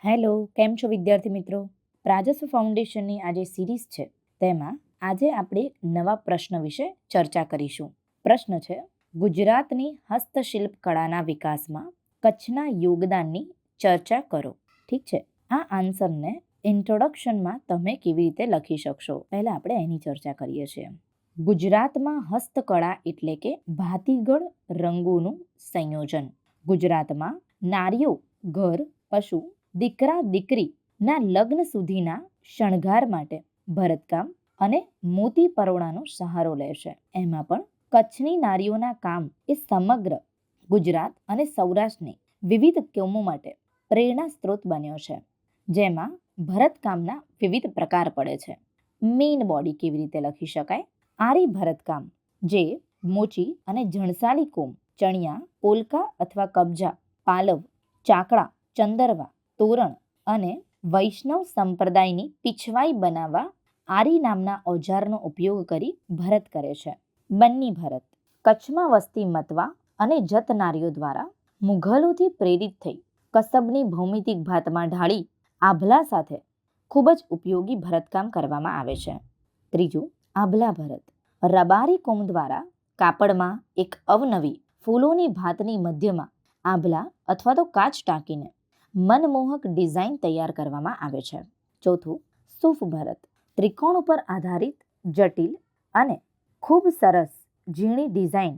Hello, કેમ છો વિદ્યાર્થી મિત્રો? રાજસ્વ ફાઉન્ડેશનની આ જે સિરીઝ છે તેમાં આજે આપણે નવા પ્રશ્ન વિશે ચર્ચા કરીશું. પ્રશ્ન છે, ગુજરાતની હસ્તશિલ્પ કળાના વિકાસમાં કચ્છના યોગદાનની ચર્ચા કરો. ઠીક છે, આ આન્સરને ઇન્ટ્રોડક્શનમાં તમે કેવી રીતે લખી શકશો પહેલા આપણે એની ચર્ચા કરીએ છીએ. ગુજરાતમાં હસ્તકળા એટલે કે ભાતીગળ રંગોનું સંયોજન. ગુજરાતમાં નારીઓ ઘર, પશુ, દીકરા દીકરીના લગ્ન સુધીના શણગાર માટે ભરતકામ અને મોતી પરોણાનો સહારો લે છે. એમાં પણ કચ્છની નારીઓના કામ એ સમગ્ર ગુજરાત અને સૌરાષ્ટ્રની વિવિધ કોમો માટે પ્રેરણા સ્ત્રોત બન્યો છે. જેમાં ભરતકામના વિવિધ પ્રકાર પડે છે. મેઇન બોડી કેવી રીતે લખી શકાય? આરી ભરતકામ, જે મોચી અને જણસાલી કોમ, ચણિયા, પોલકા અથવા કબજા, પાલવ, ચાકડા, ચંદરવા, તોરણ અને વૈષ્ણવ સંપ્રદાયની પીછવાઈ બનાવવા આરી નામના ઓજારનો ઉપયોગ કરી ભરત કરે છે. બન્ની ભરત કચ્છમાં વસતી મતવા અને જત નારીઓ દ્વારા મુઘલોથી પ્રેરિત થઈ કસબની ભૌમિતિક ભાતમાં ઢાળી આભલા સાથે ખૂબ જ ઉપયોગી ભરતકામ કરવામાં આવે છે. ત્રીજું, આભલા ભરત રબારી કોમ દ્વારા કાપડમાં એક અવનવી ફૂલોની ભાતની મધ્યમાં આભલા અથવા તો કાચ ટાંકીને મનમોહક ડિઝાઇન તૈયાર કરવામાં આવે છે. ચોથું, સૂફ ભરત ત્રિકોણ ઉપર આધારિત જટિલ અને ખૂબ સરસ ઝીણી ડિઝાઇન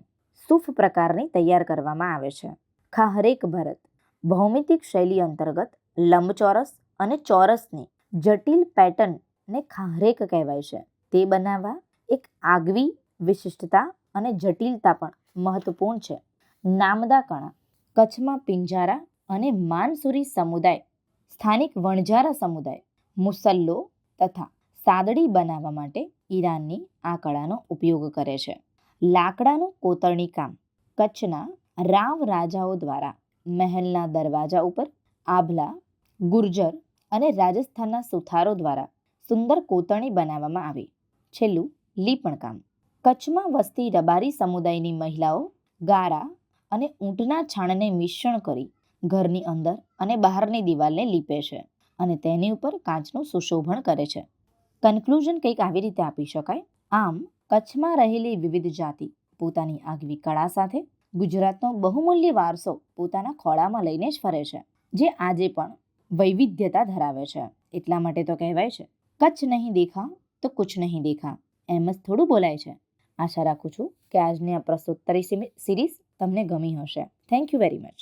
સૂફ પ્રકારની તૈયાર કરવામાં આવે છે. ખાહરેક ભરત ભૌમિતિક શૈલી અંતર્ગત લંબચોરસ અને ચોરસની જટિલ પેટર્નને ખાહરેક કહેવાય છે. તે બનાવવા એક આગવી વિશિષ્ટતા અને જટિલતા પણ મહત્વપૂર્ણ છે. નામદા કણા કચ્છમાં પિંજારા અને માનસુરી સમુદાય, સ્થાનિક વણજારા સમુદાય મુસલ્લો તથા સાદડી બનાવવા માટે ઈરાનની આ કળાનો ઉપયોગ કરે છે. લાકડાનું કોતરણી કામ કચ્છના રાવ રાજાઓ દ્વારા મહેલના દરવાજા ઉપર આભલા, ગુર્જર અને રાજસ્થાનના સુથારો દ્વારા સુંદર કોતરણી બનાવવામાં આવી. છેલ્લું, લીપણ કામ કચ્છમાં વસતી રબારી સમુદાયની મહિલાઓ ગારા અને ઊંટના છાણને મિશ્રણ કરી ઘરની અંદર અને બહારની દિવાલને લીપે છે અને તેની ઉપર કાચનું સુશોભન કરે છે. કન્ક્લુઝન કંઈક આવી રીતે આપી શકાય. આમ કચ્છમાં રહેલી વિવિધ જાતિ પોતાની આગવી કળા સાથે ગુજરાતનો બહુમૂલ્ય વારસો પોતાના ખોળામાં લઈને જ ફરે છે, જે આજે પણ વૈવિધ્યતા ધરાવે છે. એટલા માટે તો કહેવાય છે, કચ્છ નહીં દેખા તો કુછ નહીં દેખા. એમ જ થોડું બોલાય છે. આશા રાખું છું કે આજની આ પ્રશ્નોત્તરી સિરીઝ તમને ગમી હશે. Thank you very much.